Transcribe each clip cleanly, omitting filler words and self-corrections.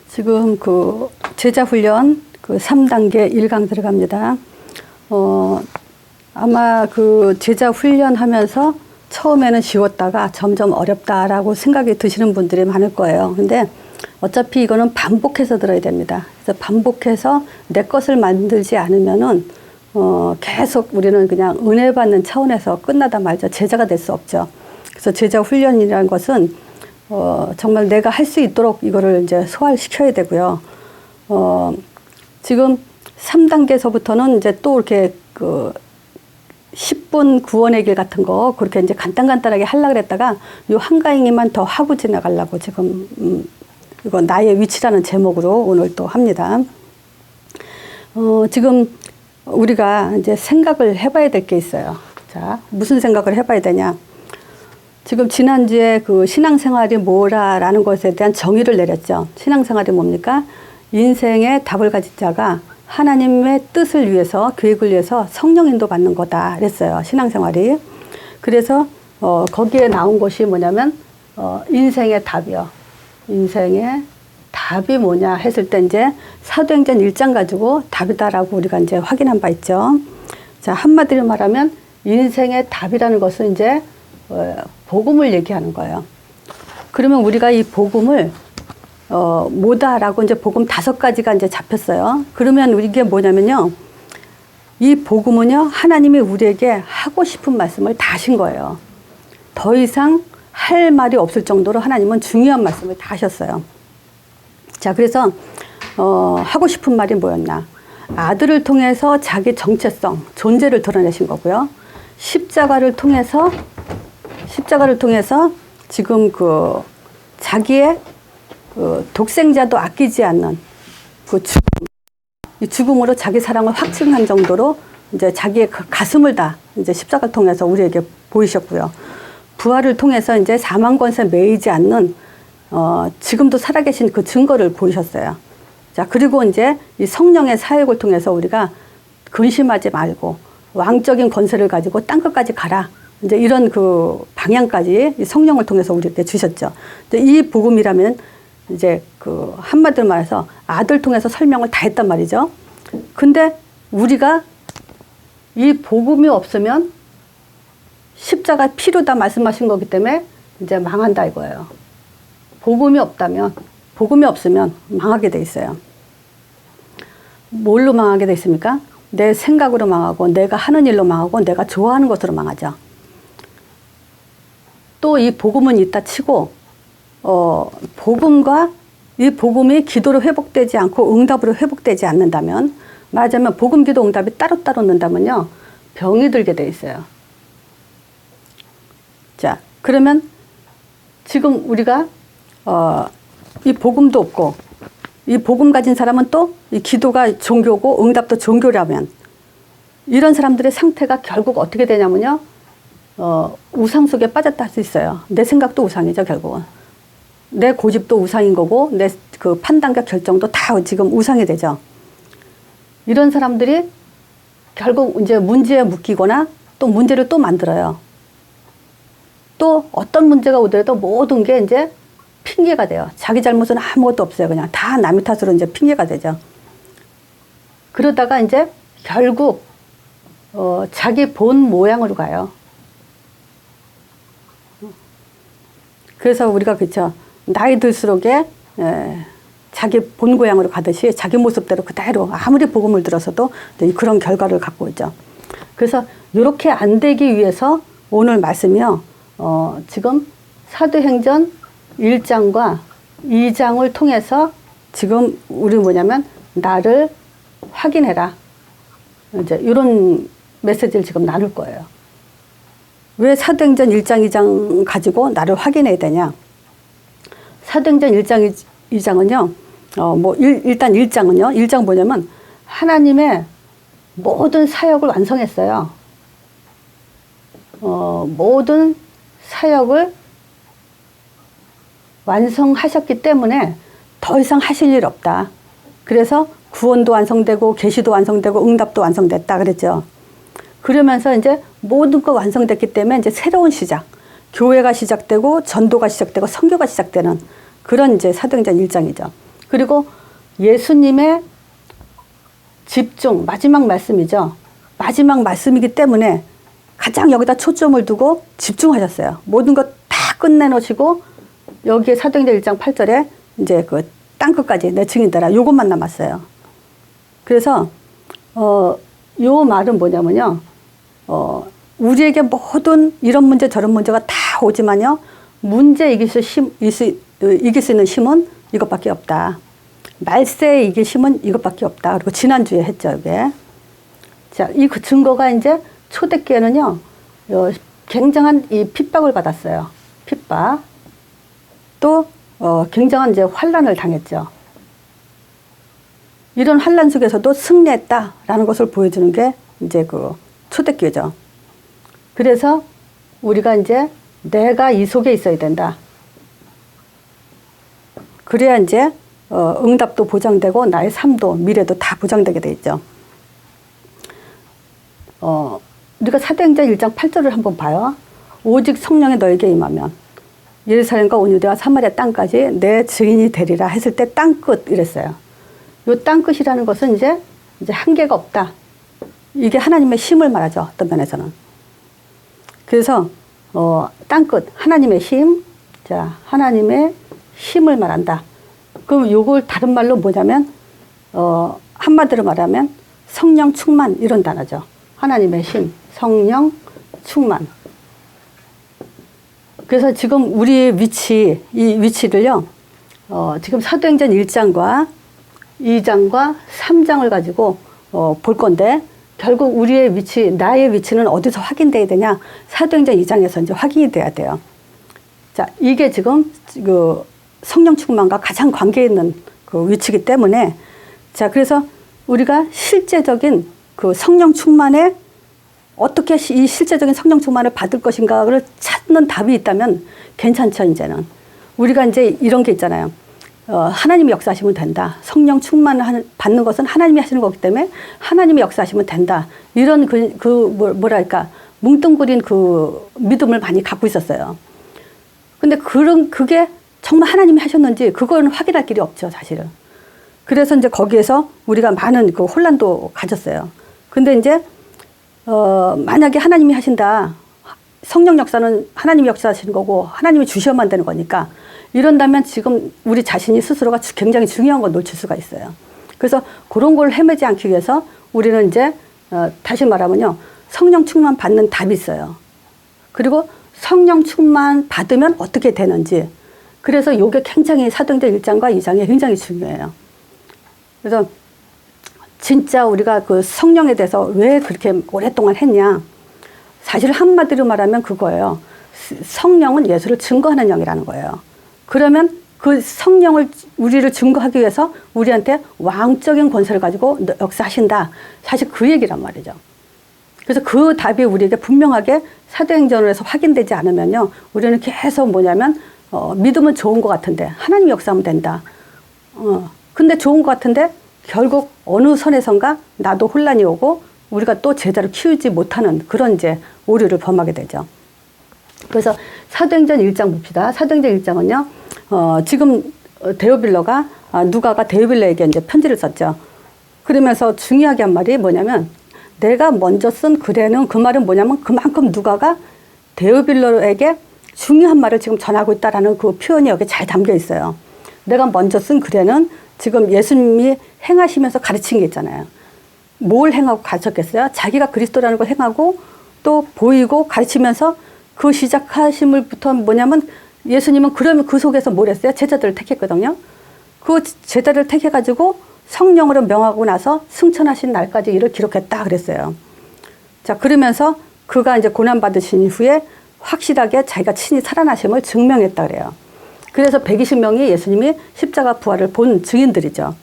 지금 그 제자훈련 그 3단계 1강 들어갑니다. 아마 그 제자훈련 하면서 처음에는 쉬웠다가 점점 어렵다라고 생각이 드시는 분들이 많을 거예요. 근데 어차피 이거는 반복해서 들어야 됩니다. 그래서 반복해서 내 것을 만들지 않으면은 계속 우리는 그냥 은혜 받는 차원에서 끝나다 말죠. 제자가 될 수 없죠. 그래서 제자 훈련이라는 것은 정말 내가 할 수 있도록 이거를 이제 소화시켜야 되고요. 지금 3단계에서부터는 이제 또 이렇게 그 10분 구원의 길 같은 거 그렇게 이제 간단하게 하려고 그랬다가 요 한 강의만 더 하고 지나가려고 지금 이거 나의 위치라는 제목으로 오늘 또 합니다. 지금 우리가 이제 생각을 해봐야 될 게 있어요. 자, 무슨 생각을 해봐야 되냐? 지금 지난주에 그 신앙생활이 뭐라라는 것에 대한 정의를 내렸죠. 신앙생활이 뭡니까? 인생의 답을 가진 자가 하나님의 뜻을 위해서, 계획을 위해서 성령 인도 받는 거다 그랬어요. 신앙생활이. 그래서 거기에 나온 것이 뭐냐면 인생의 답이요. 인생의 답이 뭐냐 했을 때 이제 사도행전 1장 가지고 답이다라고 우리가 이제 확인한 바 있죠. 자, 한마디로 말하면 인생의 답이라는 것은 이제 복음을 얘기하는 거예요. 그러면 우리가 이 복음을 뭐다라고 이제 복음 5가지가 이제 잡혔어요. 그러면 이게 뭐냐면요. 이 복음은요, 하나님이 우리에게 하고 싶은 말씀을 다 하신 거예요. 더 이상 할 말이 없을 정도로 하나님은 중요한 말씀을 다 하셨어요. 자, 그래서 하고 싶은 말이 뭐였나? 아들을 통해서 자기 정체성, 존재를 드러내신 거고요. 십자가를 통해서 지금 그 자기의 독생자도 아끼지 않는 그 죽음, 이 죽음으로 자기 사랑을 확증한 정도로 이제 자기의 그 가슴을 다 이제 십자가를 통해서 우리에게 보이셨고요. 부활을 통해서 이제 사망 권세 매이지 않는 지금도 살아계신 그 증거를 보이셨어요. 자, 그리고 이제 이 성령의 사역을 통해서 우리가 근심하지 말고 왕적인 권세를 가지고 땅끝까지 가라. 이제 이런 그 방향까지 이 성령을 통해서 우리에게 주셨죠. 이 복음이라면 이제 그 한마디로 말해서 아들 통해서 설명을 다 했단 말이죠. 근데 우리가 이 복음이 없으면 십자가 필요다 말씀하신 거기 때문에 이제 망한다 이거예요. 복음이 없으면 망하게 돼 있어요. 뭘로 망하게 돼 있습니까? 내 생각으로 망하고 내가 하는 일로 망하고 내가 좋아하는 것으로 망하죠. 또 이 복음은 있다 치고 복음과 이 복음이 기도로 회복되지 않고 응답으로 회복되지 않는다면, 말하자면 복음, 기도, 응답이 따로따로 는다면요, 병이 들게 돼 있어요. 자, 그러면 지금 우리가 이 복음도 없고 이 복음 가진 사람은 또 이 기도가 종교고 응답도 종교라면 이런 사람들의 상태가 결국 어떻게 되냐면요, 우상 속에 빠졌다 할 수 있어요. 내 생각도 우상이죠, 결국은. 내 고집도 우상인 거고 내 그 판단과 결정도 다 지금 우상이 되죠. 이런 사람들이 결국 이제 문제에 묶이거나 또 문제를 또 만들어요. 또 어떤 문제가 오더라도 모든 게 이제 핑계가 돼요. 자기 잘못은 아무것도 없어요. 그냥 다 남의 탓으로 이제 핑계가 되죠. 그러다가 이제 결국 자기 본 모양으로 가요. 그래서 우리가 그쵸, 나이 들수록에 자기 본 고향으로 가듯이 자기 모습대로 그대로 아무리 복음을 들어서도 그런 결과를 갖고 있죠. 그래서 이렇게 안 되기 위해서 오늘 말씀이요, 지금 사도행전 1장과 2장을 통해서 지금 우리 뭐냐면 나를 확인해라, 이제 이런 메시지를 지금 나눌 거예요. 왜 사도행전 1장 2장 가지고 나를 확인해야 되냐? 사도행전 1장 2장은요, 일단 1장은요, 1장 뭐냐면 하나님의 모든 사역을 완성했어요. 모든 사역을 완성하셨기 때문에 더 이상 하실 일 없다. 그래서 구원도 완성되고 계시도 완성되고 응답도 완성됐다 그랬죠. 그러면서 이제 모든 거 완성됐기 때문에 이제 새로운 시작, 교회가 시작되고 전도가 시작되고 선교가 시작되는 그런 이제 사도행전 1장이죠. 그리고 예수님의 집중, 마지막 말씀이죠. 마지막 말씀이기 때문에 가장 여기다 초점을 두고 집중하셨어요. 모든 것 다 끝내놓으시고 여기에 사도행전 1장 8절에 이제 그 땅끝까지 내 증인되라 요것만 남았어요. 그래서 요 말은 뭐냐면요. 우리에게 모든 이런 문제 저런 문제가 다 오지만요. 문제 이길 수 있는 힘은 이것밖에 없다. 말세에 이길 힘은 이것밖에 없다. 그리고 지난주에 했죠, 이게. 자, 이 증거가 이제 초대교회는요, 굉장한 이 핍박을 받았어요. 핍박. 또, 굉장한 이제 환란을 당했죠. 이런 환란 속에서도 승리했다라는 것을 보여주는 게 이제 그 초대교회죠. 그래서 우리가 이제 내가 이 속에 있어야 된다. 그래야 이제 응답도 보장되고 나의 삶도 미래도 다 보장되게 돼 있죠. 우리가 사도행전 1장 8절을 한번 봐요. 오직 성령이 너에게 임하면 예루살렘과 온 유대와 사마리아 땅까지 내 증인이 되리라 했을 때 땅끝 이랬어요. 요 땅끝이라는 것은 이제 한계가 없다. 이게 하나님의 힘을 말하죠. 어떤 면에서는. 그래서 땅끝 하나님의 힘, 자 하나님의 힘을 말한다. 그럼 요걸 다른 말로 뭐냐면 한마디로 말하면 성령 충만 이런 단어죠. 하나님의 힘, 성령 충만. 그래서 지금 우리의 위치, 이 위치를요, 지금 사도행전 1장과 2장과 3장을 가지고 볼 건데, 결국 우리의 위치, 나의 위치는 어디서 확인돼야 되냐? 사도행전 2장에서 이제 확인이 돼야 돼요. 자, 이게 지금 그 성령 충만과 가장 관계 있는 그 위치이기 때문에, 자, 그래서 우리가 실제적인 그 성령 충만에 어떻게 이 실제적인 성령 충만을 받을 것인가를 찾는 답이 있다면 괜찮죠, 이제는. 우리가 이제 이런 게 있잖아요. 하나님이 역사하시면 된다. 성령 충만을 받는 것은 하나님이 하시는 거기 때문에 하나님이 역사하시면 된다. 이런 뭐랄까, 뭉뚱그린 그 믿음을 많이 갖고 있었어요. 근데 그게 정말 하나님이 하셨는지 그거는 확인할 길이 없죠, 사실은. 그래서 이제 거기에서 우리가 많은 그 혼란도 가졌어요. 근데 이제 만약에 하나님이 하신다. 성령 역사는 하나님이 역사하시는 거고 하나님이 주셔야만 되는 거니까 이런다면 지금 우리 자신이 스스로가 굉장히 중요한 걸 놓칠 수가 있어요. 그래서 그런 걸 헤매지 않기 위해서 우리는 이제 다시 말하면요. 성령 충만 받는 답이 있어요. 그리고 성령 충만 받으면 어떻게 되는지. 그래서 이게 굉장히 사도행전 1장과 2장이 굉장히 중요해요. 그래서 진짜 우리가 그 성령에 대해서 왜 그렇게 오랫동안 했냐. 사실 한마디로 말하면 그거예요. 성령은 예수를 증거하는 영이라는 거예요. 그러면 그 성령을 우리를 증거하기 위해서 우리한테 왕적인 권세를 가지고 역사하신다. 사실 그 얘기란 말이죠. 그래서 그 답이 우리에게 분명하게 사도행전에서 확인되지 않으면요. 우리는 계속 뭐냐면 믿음은 좋은 것 같은데 하나님이 역사하면 된다. 근데 좋은 것 같은데 결국 어느 선에선가 나도 혼란이 오고 우리가 또 제자를 키우지 못하는 그런 이제 오류를 범하게 되죠. 그래서 사도행전 1장 봅시다. 사도행전 1장은요, 지금 데오빌러가, 누가가 데오빌러에게 이제 편지를 썼죠. 그러면서 중요하게 한 말이 뭐냐면, 내가 먼저 쓴 글에는 그 말은 뭐냐면 그만큼 누가가 데오빌러에게 중요한 말을 지금 전하고 있다라는 그 표현이 여기 잘 담겨 있어요. 내가 먼저 쓴 글에는 지금 예수님이 행하시면서 가르친 게 있잖아요. 뭘 행하고 가르쳤겠어요? 자기가 그리스도라는 걸 행하고 또 보이고 가르치면서 그 시작하심을부터 뭐냐면 예수님은 그러면 그 속에서 뭘 했어요? 제자들을 택했거든요. 그 제자들을 택해가지고 성령으로 명하고 나서 승천하신 날까지 이를 기록했다 그랬어요. 자, 그러면서 그가 이제 고난받으신 이후에 확실하게 자기가 친히 살아나심을 증명했다 그래요. 그래서 120명이 예수님이 십자가 부활을 본 증인들이죠.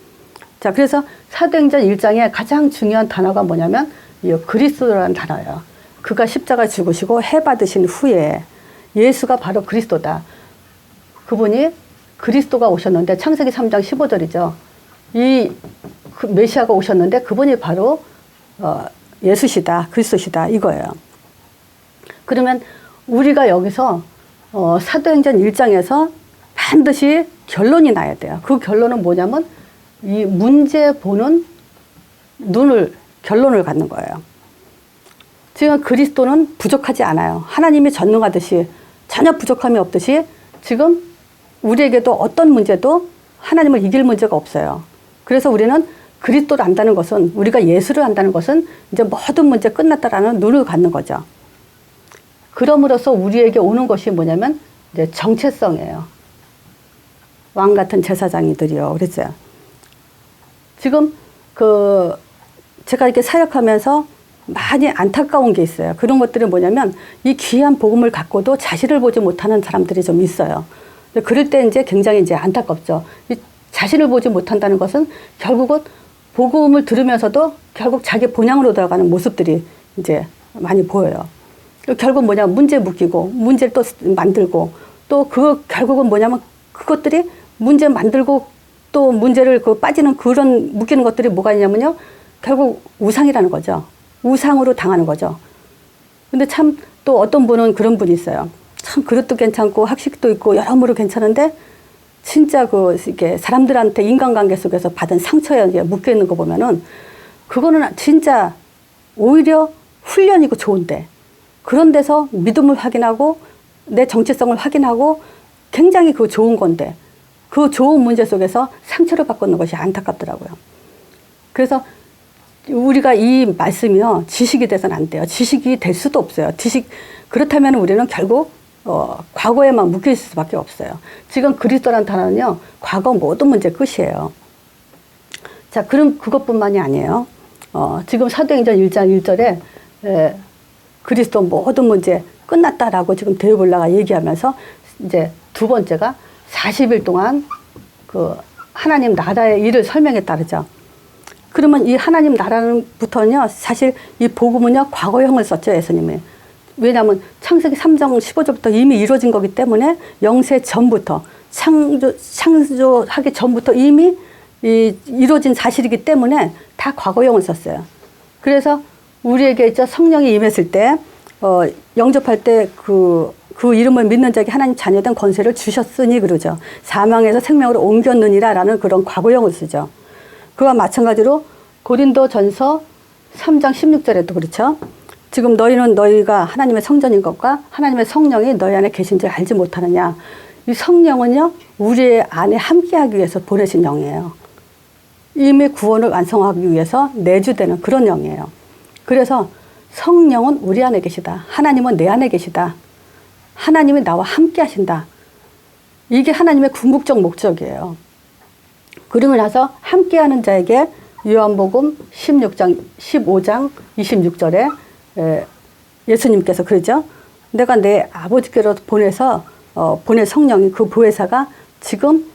자, 그래서 사도행전 1장에 가장 중요한 단어가 뭐냐면 이 그리스도라는 단어예요. 그가 십자가 죽으시고 해 받으신 후에 예수가 바로 그리스도다. 그분이 그리스도가 오셨는데 창세기 3장 15절이죠. 이 메시아가 오셨는데 그분이 바로 예수시다, 그리스도시다 이거예요. 그러면 우리가 여기서 사도행전 1장에서 반드시 결론이 나야 돼요. 그 결론은 뭐냐면 이 문제 보는 결론을 갖는 거예요. 지금 그리스도는 부족하지 않아요. 하나님이 전능하듯이 전혀 부족함이 없듯이 지금 우리에게도 어떤 문제도 하나님을 이길 문제가 없어요. 그래서 우리는 그리스도를 안다는 것은, 우리가 예수를 안다는 것은 이제 모든 문제 끝났다라는 눈을 갖는 거죠. 그럼으로써 우리에게 오는 것이 뭐냐면 이제 정체성이에요. 왕 같은 제사장이들이요. 그랬어요. 지금 제가 이렇게 사역하면서 많이 안타까운 게 있어요. 그런 것들은 뭐냐면 이 귀한 복음을 갖고도 자신을 보지 못하는 사람들이 좀 있어요. 그럴 때 이제 굉장히 이제 안타깝죠. 이 자신을 보지 못한다는 것은 결국은 복음을 들으면서도 결국 자기 본향으로 들어가는 모습들이 이제 많이 보여요. 결국 뭐냐, 문제 묶이고 문제를 또 만들고 또 결국은 뭐냐면 그것들이 문제 만들고 또 문제를 빠지는 그런 묶이는 것들이 뭐가 있냐면요, 결국 우상이라는 거죠. 우상으로 당하는 거죠. 근데 참 또 어떤 분은 그런 분이 있어요. 참 그릇도 괜찮고 학식도 있고 여러모로 괜찮은데 진짜 이게 사람들한테 인간관계 속에서 받은 상처에 묶여 있는 거 보면은 그거는 진짜 오히려 훈련이고 좋은데, 그런 데서 믿음을 확인하고 내 정체성을 확인하고 굉장히 좋은 건데 그 좋은 문제 속에서 상처를 받고 있는 것이 안타깝더라고요. 그래서 우리가 이 말씀이요, 지식이 돼서는 안 돼요. 지식이 될 수도 없어요. 그렇다면 우리는 결국 과거에만 묶여 있을 수밖에 없어요. 지금 그리스도라는 단어는요, 과거 모든 문제 끝이에요. 자, 그럼 그것뿐만이 아니에요. 지금 사도행전 1장 1절에 그리스도 모든 문제 끝났다라고 지금 데어볼라가 얘기하면서 이제 두 번째가 40일 동안 하나님 나라의 일을 설명했다 그러죠. 그러면 이 하나님 나라부터는요, 사실 이 복음은요, 과거형을 썼죠, 예수님이. 왜냐하면 창세기 3장 15절부터 이미 이루어진 거기 때문에 영세 전부터, 창조하기 전부터 이미 이루어진 사실이기 때문에 다 과거형을 썼어요. 그래서 우리에게 이제 성령이 임했을 때, 영접할 때 그 이름을 믿는 자에게 하나님 자녀된 권세를 주셨으니 그러죠. 사망에서 생명으로 옮겼느니라라는 그런 과거형을 쓰죠. 그와 마찬가지로 고린도전서 3장 16절에도 그렇죠. 지금 너희가 하나님의 성전인 것과 하나님의 성령이 너희 안에 계신 줄 알지 못하느냐. 이 성령은요, 우리 안에 함께하기 위해서 보내신 영이에요. 이미 구원을 완성하기 위해서 내주되는 그런 영이에요. 그래서 성령은 우리 안에 계시다. 하나님은 내 안에 계시다. 하나님이 나와 함께 하신다. 이게 하나님의 궁극적 목적이에요. 그러고 나서 함께하는 자에게 요한복음 15장 26절에 예수님께서 그러죠. 내가 내 아버지께로 보낼 성령이, 그 보혜사가 지금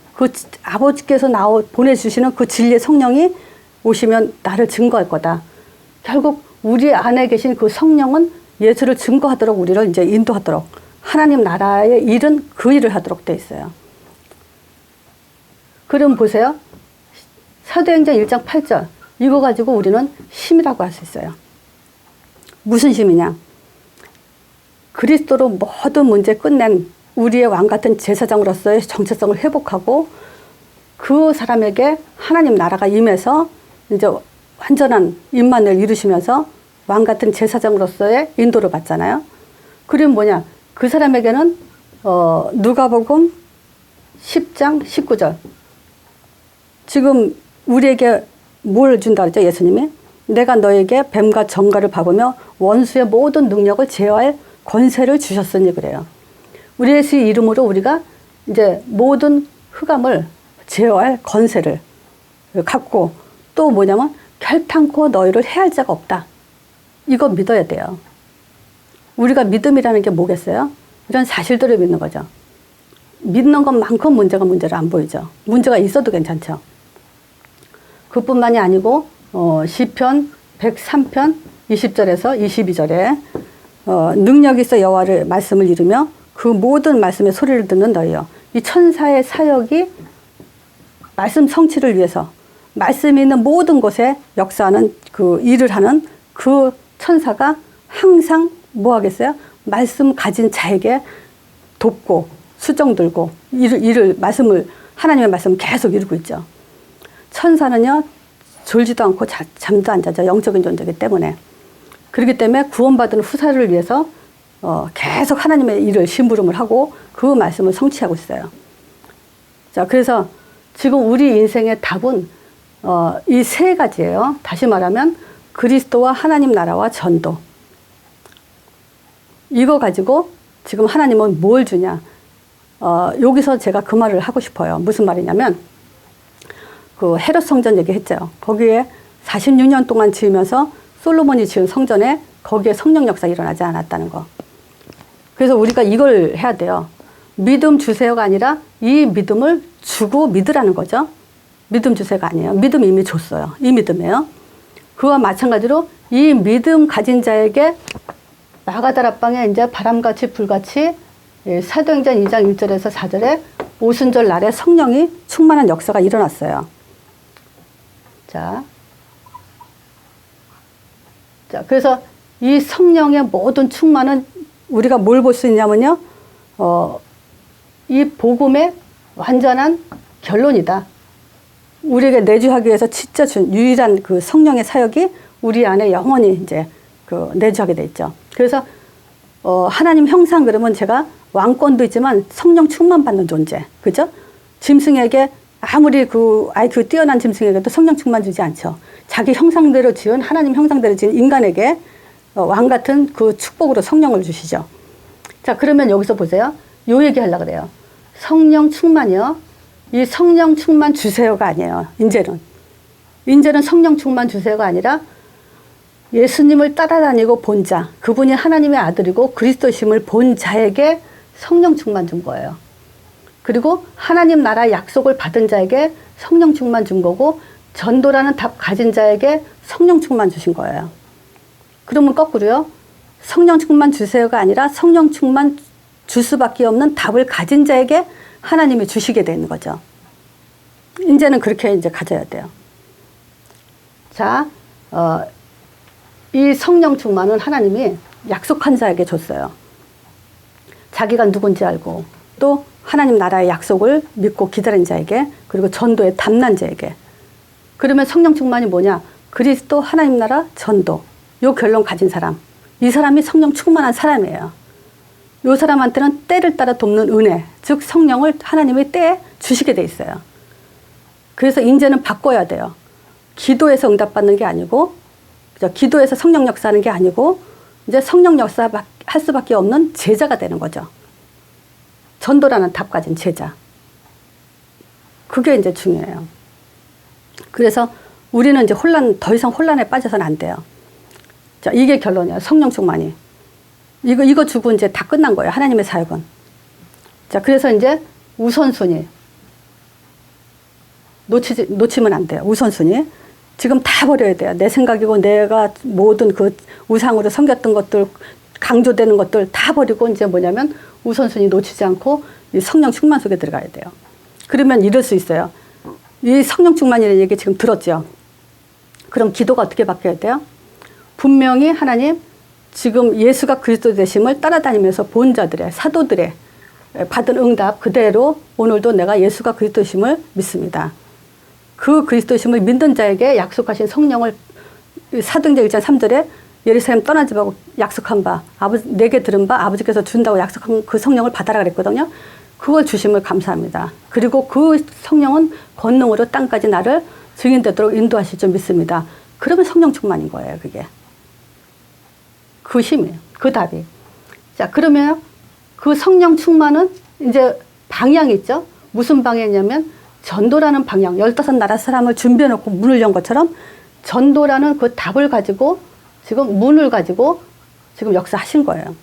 아버지께서 보내주시는 그 진리의 성령이 오시면 나를 증거할 거다. 결국 우리 안에 계신 그 성령은 예수를 증거하도록 우리를 이제 인도하도록, 하나님 나라의 일은 그 일을 하도록 돼 있어요. 그럼 보세요. 사도행전 1장 8절. 이거 가지고 우리는 힘이라고 할 수 있어요. 무슨 힘이냐? 그리스도로 모든 문제 끝낸 우리의 왕 같은 제사장으로서의 정체성을 회복하고 그 사람에게 하나님 나라가 임해서 이제 완전한 임만을 이루시면서 왕 같은 제사장으로서의 인도를 받잖아요. 그리고 뭐냐? 그 사람에게는 누가복음 10장 19절. 지금 우리에게 뭘 준다 그랬죠, 예수님이? 내가 너에게 뱀과 정갈을 박으며 원수의 모든 능력을 제어할 권세를 주셨으니 그래요. 우리 예수의 이름으로 우리가 이제 모든 흑암을 제어할 권세를 갖고, 또 뭐냐면 결탄코 너희를 해할 자가 없다. 이거 믿어야 돼요. 우리가 믿음이라는 게 뭐겠어요? 이런 사실들을 믿는 거죠. 믿는 것만큼 문제를 안 보이죠. 문제가 있어도 괜찮죠. 그뿐만이 아니고 시편 103편 20절에서 22절에 능력이 있어 여호와를 말씀을 이루며 그 모든 말씀의 소리를 듣는 너희여. 이 천사의 사역이 말씀 성취를 위해서 말씀이 있는 모든 곳에 역사하는 그 일을 하는 그 천사가 항상 뭐 하겠어요? 말씀 가진 자에게 돕고 수정 들고 말씀을 하나님의 말씀을 계속 이루고 있죠. 천사는요, 졸지도 않고 잠도 안 자죠. 영적인 존재이기 때문에. 그렇기 때문에 구원받은 후사를 위해서 계속 하나님의 일을 심부름을 하고 그 말씀을 성취하고 있어요. 자, 그래서 지금 우리 인생의 답은 이 세 가지예요. 다시 말하면 그리스도와 하나님 나라와 전도. 이거 가지고 지금 하나님은 뭘 주냐. 여기서 제가 그 말을 하고 싶어요. 무슨 말이냐면 그 헤롯 성전 얘기했죠. 거기에 46년 동안 지으면서 솔로몬이 지은 성전에 거기에 성령 역사가 일어나지 않았다는 거. 그래서 우리가 이걸 해야 돼요. 믿음 주세요가 아니라 이 믿음을 주고 믿으라는 거죠. 믿음 주세요가 아니에요. 믿음 이미 줬어요. 이 믿음이에요. 그와 마찬가지로 이 믿음 가진 자에게 마가다락방에 이제 바람같이 불같이 사도행전 2장 1절에서 4절에 오순절 날에 성령이 충만한 역사가 일어났어요. 자, 그래서 이 성령의 모든 충만은 우리가 뭘 볼 수 있냐면요. 이 복음의 완전한 결론이다. 우리에게 내주하기 위해서 진짜 유일한 그 성령의 사역이 우리 안에 영원히 이제 그 내주하게 돼 있죠. 그래서 하나님 형상 그러면 제가 왕권도 있지만 성령 충만 받는 존재. 그죠? 짐승에게 아무리 그 IQ 뛰어난 짐승에게도 성령 충만 주지 않죠. 자기 형상대로 지은 하나님 형상대로 지은 인간에게 왕 같은 그 축복으로 성령을 주시죠. 자, 그러면 여기서 보세요. 요 얘기 하려고 그래요. 성령 충만이요. 이 성령 충만 주세요가 아니에요. 이제는 성령 충만 주세요가 아니라 예수님을 따라다니고 본 자, 그분이 하나님의 아들이고 그리스도심을 본 자에게 성령 충만 준 거예요. 그리고 하나님 나라 약속을 받은 자에게 성령 충만 준 거고 전도라는 답 가진 자에게 성령 충만 주신 거예요. 그러면 거꾸로요. 성령 충만 주세요가 아니라 성령 충만 줄 수밖에 없는 답을 가진 자에게 하나님이 주시게 되는 거죠. 이제는 그렇게 이제 가져야 돼요. 자, 이 성령 충만은 하나님이 약속한 자에게 줬어요. 자기가 누군지 알고 또 하나님 나라의 약속을 믿고 기다린 자에게 그리고 전도에 담난 자에게. 그러면 성령 충만이 뭐냐? 그리스도 하나님 나라 전도. 요 결론 가진 사람. 이 사람이 성령 충만한 사람이에요. 요 사람한테는 때를 따라 돕는 은혜, 즉 성령을 하나님이 때에 주시게 돼 있어요. 그래서 이제는 바꿔야 돼요. 기도에서 응답받는 게 아니고, 기도에서 성령 역사하는 게 아니고, 이제 성령 역사 할 수밖에 없는 제자가 되는 거죠. 전도라는 답 가진 제자. 그게 이제 중요해요. 그래서 우리는 이제 더 이상 혼란에 빠져서는 안 돼요. 자, 이게 결론이에요. 성령 충만이. 이거 주고 이제 다 끝난 거예요. 하나님의 사역은. 자, 그래서 이제 우선순위. 놓치면 안 돼요. 우선순위. 지금 다 버려야 돼요. 내 생각이고 내가 모든 그 우상으로 섬겼던 것들, 강조되는 것들 다 버리고 이제 뭐냐면 우선순위 놓치지 않고 이 성령 충만 속에 들어가야 돼요. 그러면 이럴 수 있어요. 이 성령 충만이라는 얘기 지금 들었죠? 그럼 기도가 어떻게 바뀌어야 돼요? 분명히 하나님 지금 예수가 그리스도 되심을 따라다니면서 본 자들의 사도들의 받은 응답 그대로 오늘도 내가 예수가 그리스도심을 믿습니다. 그 그리스도심을 믿는 자에게 약속하신 성령을 사도행전 1장 3절에 예루살렘 떠나지 말고 약속한 바 내게 들은 바 아버지께서 준다고 약속한 그 성령을 받아라 그랬거든요. 그걸 주심을 감사합니다. 그리고 그 성령은 권능으로 땅까지 나를 증인되도록 인도하실 줄 믿습니다. 그러면 성령 충만인 거예요. 그게. 그 힘이에요. 그 답이. 자, 그러면 그 성령 충만은 이제 방향이 있죠. 무슨 방향이냐면 전도라는 방향. 15나라 사람을 준비해 놓고 문을 연 것처럼 전도라는 그 답을 가지고 지금 문을 가지고 지금 역사하신 거예요.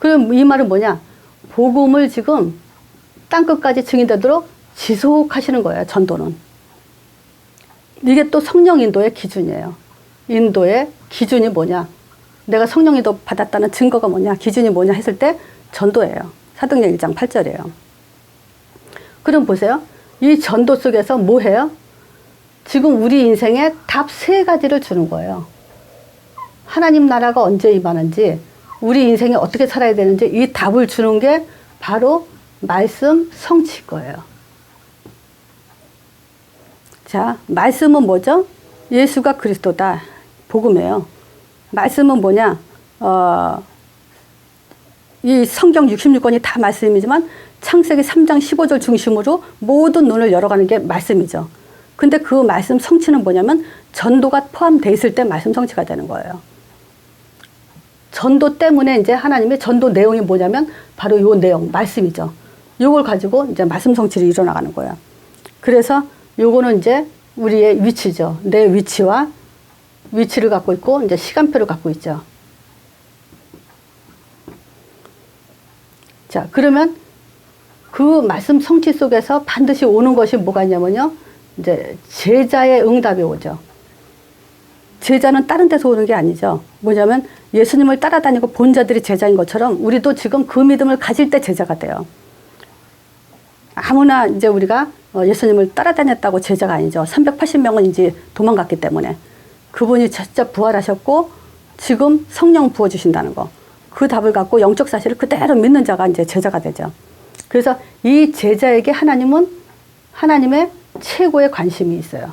그럼 이 말은 뭐냐? 복음을 지금 땅끝까지 증인되도록 지속하시는 거예요. 전도는. 이게 또 성령 인도의 기준이에요. 인도의 기준이 뭐냐? 내가 성령 인도 받았다는 증거가 뭐냐? 기준이 뭐냐 했을 때 전도예요. 사도행전 1장 8절이에요. 그럼 보세요. 이 전도 속에서 뭐 해요? 지금 우리 인생에 답 3가지를 주는 거예요. 하나님 나라가 언제 임하는지, 우리 인생에 어떻게 살아야 되는지 이 답을 주는 게 바로 말씀 성취일 거예요. 자, 말씀은 뭐죠? 예수가 그리스도다. 복음이에요. 말씀은 뭐냐? 이 성경 66권이 다 말씀이지만 창세기 3장 15절 중심으로 모든 눈을 열어가는 게 말씀이죠. 근데 그 말씀 성취는 뭐냐면 전도가 포함되어 있을 때 말씀 성취가 되는 거예요. 전도 때문에 이제 하나님의 전도 내용이 뭐냐면 바로 요 내용, 말씀이죠. 요걸 가지고 이제 말씀 성취를 이뤄나가는 거예요. 그래서 요거는 이제 우리의 위치죠. 내 위치와 위치를 갖고 있고 이제 시간표를 갖고 있죠. 자, 그러면 그 말씀 성취 속에서 반드시 오는 것이 뭐가 있냐면요. 이제 제자의 응답이 오죠. 제자는 다른 데서 오는 게 아니죠. 뭐냐면 예수님을 따라다니고 본 자들이 제자인 것처럼 우리도 지금 그 믿음을 가질 때 제자가 돼요. 아무나 이제 우리가 예수님을 따라다녔다고 제자가 아니죠. 380명은 이제 도망갔기 때문에 그분이 진짜 부활하셨고 지금 성령 부어주신다는 거. 그 답을 갖고 영적 사실을 그대로 믿는 자가 이제 제자가 되죠. 그래서 이 제자에게 하나님은 하나님의 최고의 관심이 있어요.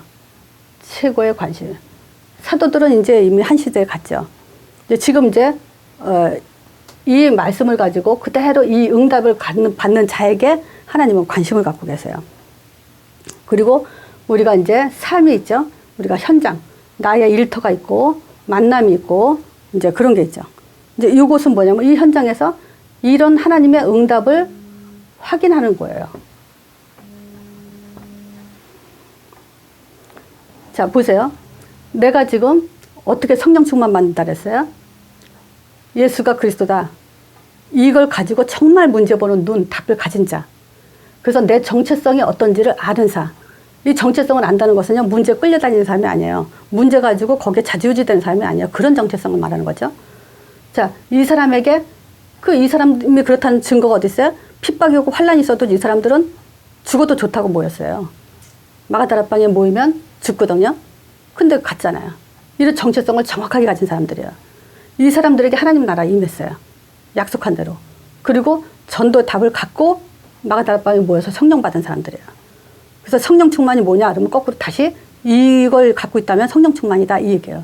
최고의 관심. 사도들은 이제 이미 한 시대에 갔죠. 지금 이제 이 말씀을 가지고 그대로 이 응답을 받는 자에게 하나님은 관심을 갖고 계세요. 그리고 우리가 이제 삶이 있죠. 우리가 현장, 나의 일터가 있고 만남이 있고 이제 그런 게 있죠. 이제 이곳은 뭐냐면 이 현장에서 이런 하나님의 응답을 확인하는 거예요. 자, 보세요. 내가 지금 어떻게 성령 충만 받는다 그랬어요? 예수가 그리스도다. 이걸 가지고 정말 문제 보는 눈, 답을 가진 자. 그래서 내 정체성이 어떤지를 아는 사. 이 정체성을 안다는 것은요, 문제 끌려다니는 사람이 아니에요. 문제 가지고 거기에 좌지우지 되는 사람이 아니에요. 그런 정체성을 말하는 거죠. 자, 이 사람에게 이 사람이 그렇다는 증거가 어디 있어요? 핍박이 오고 환란이 있어도 이 사람들은 죽어도 좋다고 모였어요. 마가다락방에 모이면 죽거든요. 근데 갔잖아요. 이런 정체성을 정확하게 가진 사람들이에요. 이 사람들에게 하나님 나라 임했어요. 약속한 대로. 그리고 전도의 답을 갖고 마가다락방에 모여서 성령 받은 사람들이에요. 그래서 성령 충만이 뭐냐 그러면 거꾸로 다시 이걸 갖고 있다면 성령 충만이다 이 얘기예요.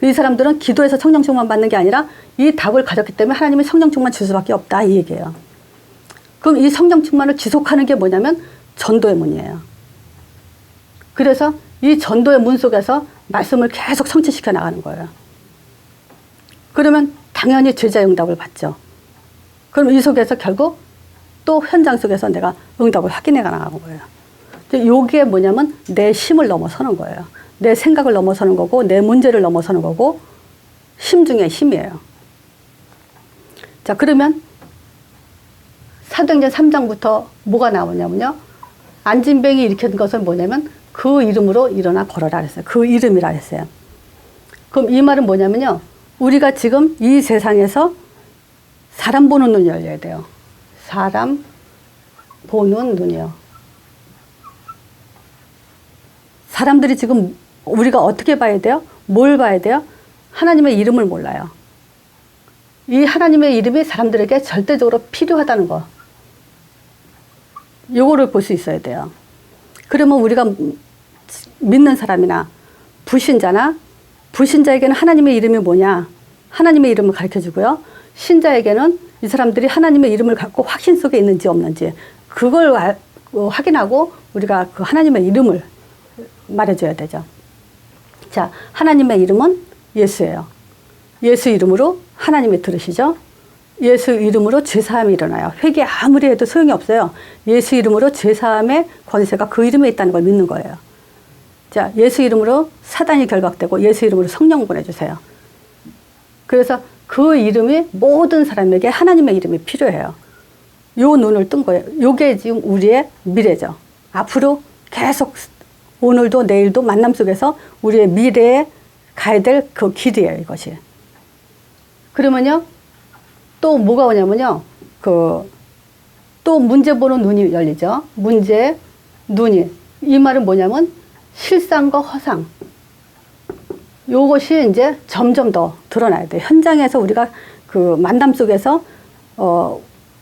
이 사람들은 기도해서 성령 충만 받는 게 아니라 이 답을 가졌기 때문에 하나님의 성령 충만 줄 수밖에 없다 이 얘기예요. 그럼 이 성령 충만을 지속하는 게 뭐냐면 전도의 문이에요. 그래서 이 전도의 문 속에서 말씀을 계속 성취시켜 나가는 거예요. 그러면 당연히 제자의 응답을 받죠. 그럼 이 속에서 결국 또 현장 속에서 내가 응답을 확인해 나가는 거예요. 요게 뭐냐면 내 힘을 넘어서는 거예요. 내 생각을 넘어서는 거고 내 문제를 넘어서는 거고 힘 중에 힘이에요. 자, 그러면 사도행전 3장부터 뭐가 나오냐면요. 안진뱅이 일으킨 것은 뭐냐면 그 이름으로 일어나 걸어라 그랬어요. 그 이름이라 했어요. 그럼 이 말은 뭐냐면요. 우리가 지금 이 세상에서 사람 보는 눈이 열려야 돼요. 사람 보는 눈이요. 사람들이 지금 우리가 어떻게 봐야 돼요? 뭘 봐야 돼요? 하나님의 이름을 몰라요. 이 하나님의 이름이 사람들에게 절대적으로 필요하다는 거. 요거를 볼 수 있어야 돼요. 그러면 우리가 믿는 사람이나 불신자나 불신자에게는 하나님의 이름이 뭐냐? 하나님의 이름을 가르쳐 주고요. 신자에게는 이 사람들이 하나님의 이름을 갖고 확신 속에 있는지 없는지 그걸 확인하고 우리가 그 하나님의 이름을 말해줘야 되죠. 자, 하나님의 이름은 예수예요. 예수 이름으로 하나님이 들으시죠? 예수 이름으로 죄사함이 일어나요. 회개 아무리 해도 소용이 없어요. 예수 이름으로 죄사함의 권세가 그 이름에 있다는 걸 믿는 거예요. 자, 예수 이름으로 사단이 결박되고 예수 이름으로 성령 보내주세요. 그래서 그 이름이 모든 사람에게 하나님의 이름이 필요해요. 요 눈을 뜬 거예요. 요게 지금 우리의 미래죠. 앞으로 계속 오늘도 내일도 만남 속에서 우리의 미래에 가야 될 그 길이에요, 이것이. 그러면요, 또 뭐가 오냐면요, 또 문제 보는 눈이 열리죠. 문제, 눈이. 이 말은 뭐냐면 실상과 허상. 요것이 이제 점점 더 드러나야 돼요. 현장에서 우리가 그 만남 속에서,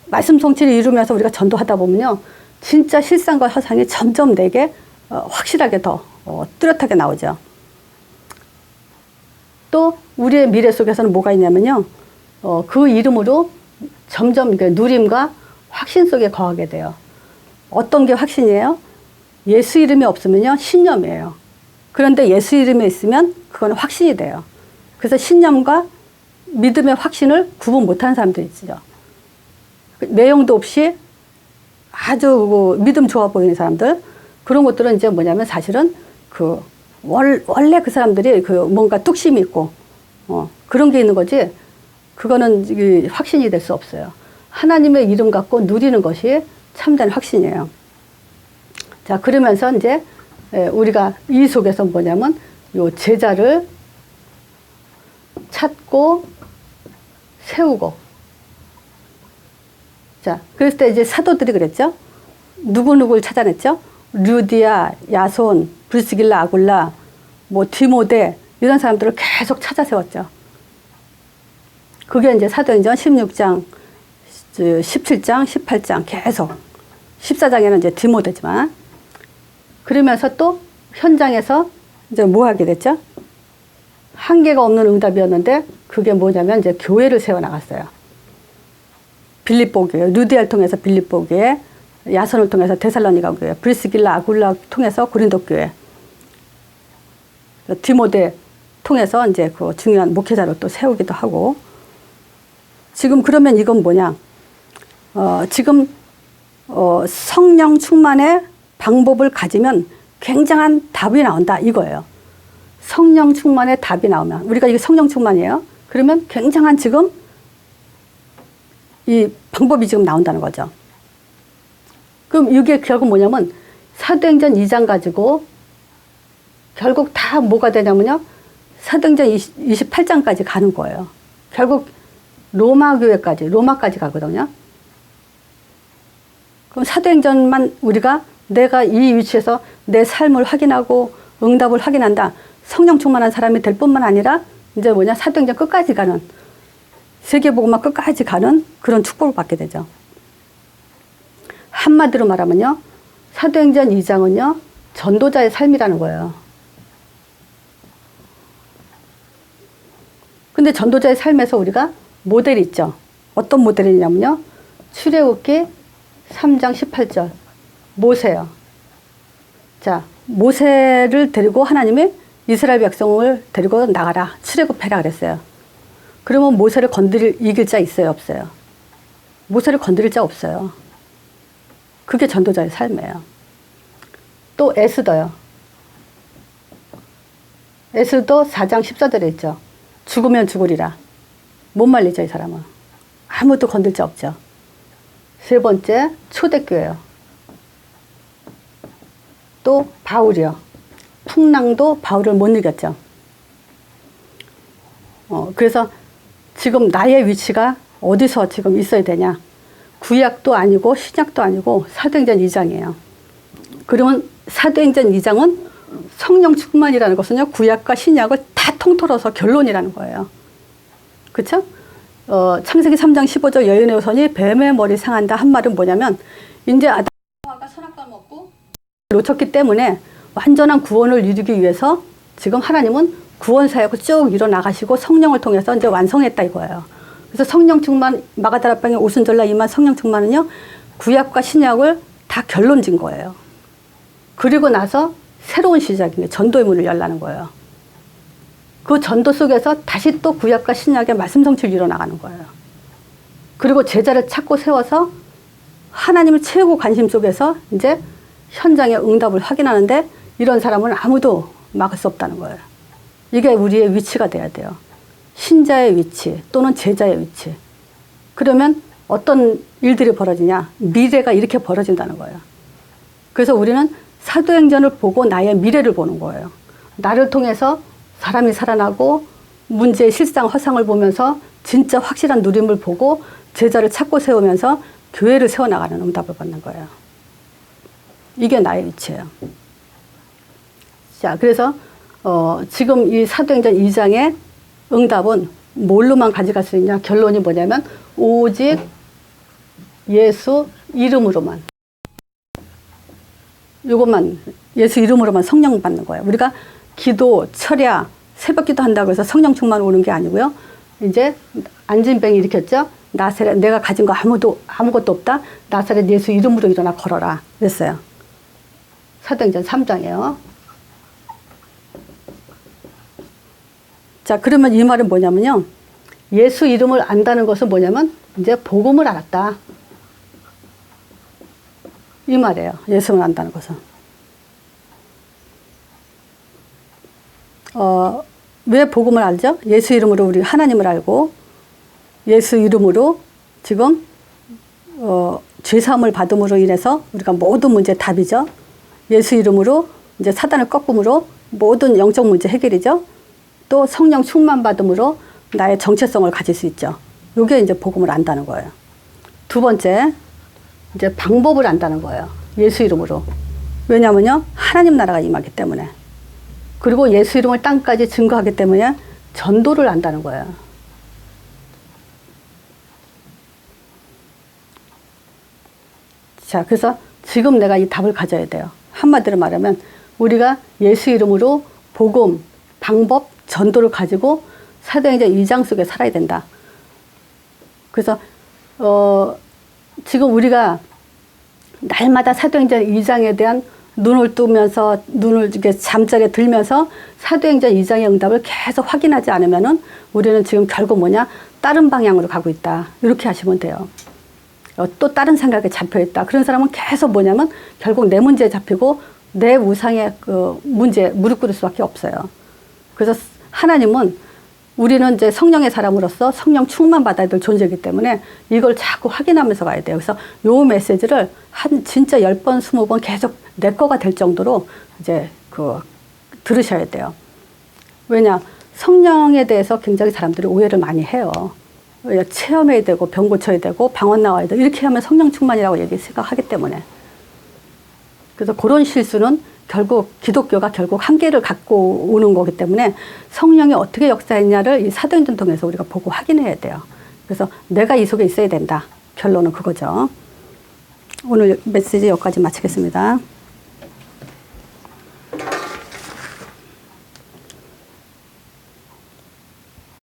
말씀 성취를 이루면서 우리가 전도하다 보면요, 진짜 실상과 허상이 점점 내게 확실하게 더 뚜렷하게 나오죠. 또 우리의 미래 속에서는 뭐가 있냐면요. 그 이름으로 점점 누림과 확신 속에 거하게 돼요. 어떤 게 확신이에요? 예수 이름이 없으면요, 신념이에요. 그런데 예수 이름이 있으면 그건 확신이 돼요. 그래서 신념과 믿음의 확신을 구분 못하는 사람들이 있죠. 내용도 없이 아주 믿음 좋아 보이는 사람들, 그런 것들은 이제 뭐냐면 사실은 원래 그 사람들이 뭔가 뚝심이 있고, 그런 게 있는 거지, 그거는 확신이 될 수 없어요. 하나님의 이름 갖고 누리는 것이 참된 확신이에요. 자, 그러면서 이제 우리가 이 속에서 뭐냐면 요 제자를 찾고 세우고. 자, 그랬을 때 이제 사도들이 그랬죠. 누구누구를 찾아냈죠. 류디아, 야손, 브리스길라, 아굴라, 디모데, 이런 사람들을 계속 찾아 세웠죠. 그게 이제 사도행전 16장, 17장, 18장 계속. 14장에는 이제 디모데지만. 그러면서 또 현장에서 이제 뭐 하게 됐죠? 한계가 없는 응답이었는데 그게 뭐냐면 이제 교회를 세워나갔어요. 빌립보 교회, 루디아를 통해서 빌립보 교회, 야손을 통해서 데살로니가 교회, 브리스길라, 아굴라 통해서 고린도 교회, 디모데 통해서 이제 그 중요한 목회자로 또 세우기도 하고. 지금 그러면 이건 뭐냐? 지금 성령 충만의 방법을 가지면 굉장한 답이 나온다 이거예요. 성령 충만의 답이 나오면, 우리가 이게 성령 충만이에요. 그러면 굉장한 지금 이 방법이 지금 나온다는 거죠. 그럼 이게 결국 뭐냐면 사도행전 2장 가지고 결국 다 뭐가 되냐면요. 사도행전 28장까지 가는 거예요. 결국 로마까지 가거든요. 그럼 사도행전만 우리가 내가 이 위치에서 내 삶을 확인하고 응답을 확인한다. 성령 충만한 사람이 될 뿐만 아니라 이제 뭐냐, 사도행전 끝까지 가는, 세계복음화 끝까지 가는 그런 축복을 받게 되죠. 한마디로 말하면요, 사도행전 2장은요 전도자의 삶이라는 거예요. 근데 전도자의 삶에서 우리가 모델이 있죠. 어떤 모델이냐면요, 출애굽기 3장 18절 모세요. 자, 모세를 데리고 하나님이 이스라엘 백성을 데리고 나가라, 출애굽해라 그랬어요. 그러면 모세를 이길 자 있어요, 없어요? 모세를 건드릴 자 없어요. 그게 전도자의 삶이에요. 또 에스더요. 에스더 4장 14절에 있죠. 죽으면 죽으리라. 못 말리죠, 이 사람은. 아무도 건들 자 없죠. 세 번째, 초대교회요. 또 바울이요. 풍랑도 바울을 못 이겼죠. 그래서 지금 나의 위치가 어디서 지금 있어야 되냐. 구약도 아니고 신약도 아니고 사도행전 2장이에요. 그러면 사도행전 2장은 성령 충만이라는 것은요, 구약과 신약을 다 통틀어서 결론이라는 거예요. 그렇죠? 창세기 3장 15절 여인의 후손이 뱀의 머리 상한다 한 말은 뭐냐면, 이제 아담과 선악과 먹고 놓쳤기 때문에 완전한 구원을 이루기 위해서 지금 하나님은 구원 사역을 쭉 이뤄나가시고 성령을 통해서 이제 완성했다 이거예요. 그래서 성령 충만, 마가다락방에 오순절날 임한 성령 충만은요, 구약과 신약을 다 결론진 거예요. 그리고 나서 새로운 시작인 전도의 문을 열라는 거예요. 그 전도 속에서 다시 또 구약과 신약의 말씀 성취를 이뤄나가는 거예요. 그리고 제자를 찾고 세워서 하나님을 최고 관심 속에서 이제 현장의 응답을 확인하는데, 이런 사람은 아무도 막을 수 없다는 거예요. 이게 우리의 위치가 돼야 돼요. 신자의 위치 또는 제자의 위치. 그러면 어떤 일들이 벌어지냐? 미래가 이렇게 벌어진다는 거예요. 그래서 우리는 사도행전을 보고 나의 미래를 보는 거예요. 나를 통해서 사람이 살아나고 문제의 실상 허상을 보면서 진짜 확실한 누림을 보고 제자를 찾고 세우면서 교회를 세워나가는 응답을 받는 거예요. 이게 나의 위치예요. 자, 그래서 지금 이 사도행전 2장의 응답은 뭘로만 가져갈 수 있냐? 결론이 뭐냐면 오직 예수 이름으로만. 이것만 예수 이름으로만 성령 받는 거예요. 우리가 기도, 철야, 새벽기도 한다고 해서 성령 충만 오는 게 아니고요. 이제 안진병이 일으켰죠. 나사렛 내가 가진 거 아무것도 없다. 나사렛 예수 이름으로 일어나 걸어라. 그랬어요. 사도행전 3장이에요. 자, 그러면 이 말은 뭐냐면요. 예수 이름을 안다는 것은 뭐냐면 이제 복음을 알았다. 이 말이에요. 예수를 안다는 것은. 왜 복음을 알죠? 예수 이름으로 우리 하나님을 알고 예수 이름으로 지금 죄사함을 받음으로 인해서 우리가 모든 문제 답이죠. 예수 이름으로 이제 사단을 꺾음으로 모든 영적 문제 해결이죠. 또 성령 충만 받음으로 나의 정체성을 가질 수 있죠. 이게 이제 복음을 안다는 거예요. 두 번째, 이제 방법을 안다는 거예요. 예수 이름으로. 왜냐면요, 하나님 나라가 임하기 때문에. 그리고 예수 이름을 땅까지 증거하기 때문에 전도를 안다는 거예요. 자, 그래서 지금 내가 이 답을 가져야 돼요. 한마디로 말하면 우리가 예수 이름으로 복음, 방법, 전도를 가지고 사도행전 2장 속에 살아야 된다. 그래서 지금 우리가 날마다 사도행전 2장에 대한 눈을 뜨면서 눈을 이렇게 잠자리에 들면서 사도행전 2장의 응답을 계속 확인하지 않으면은 우리는 지금 결국 뭐냐? 다른 방향으로 가고 있다. 이렇게 하시면 돼요. 또 다른 생각에 잡혀 있다. 그런 사람은 계속 뭐냐면 결국 내 문제에 잡히고 내 우상의 그 문제 무릎 꿇을 수밖에 없어요. 그래서 하나님은 우리는 이제 성령의 사람으로서 성령 충만 받아야 될 존재이기 때문에 이걸 자꾸 확인하면서 가야 돼요. 그래서 요 메시지를 진짜 10번, 20번 계속 내 거가 될 정도로 이제 들으셔야 돼요. 왜냐? 성령에 대해서 굉장히 사람들이 오해를 많이 해요. 체험해야 되고, 병 고쳐야 되고, 방언 나와야 되고, 이렇게 하면 성령 충만이라고 생각하기 때문에. 그래서 그런 실수는 결국 기독교가 결국 한계를 갖고 오는 거기 때문에 성령이 어떻게 역사했냐를 이 사도행전 통해서 우리가 보고 확인해야 돼요. 그래서 내가 이 속에 있어야 된다. 결론은 그거죠. 오늘 메시지 여기까지 마치겠습니다.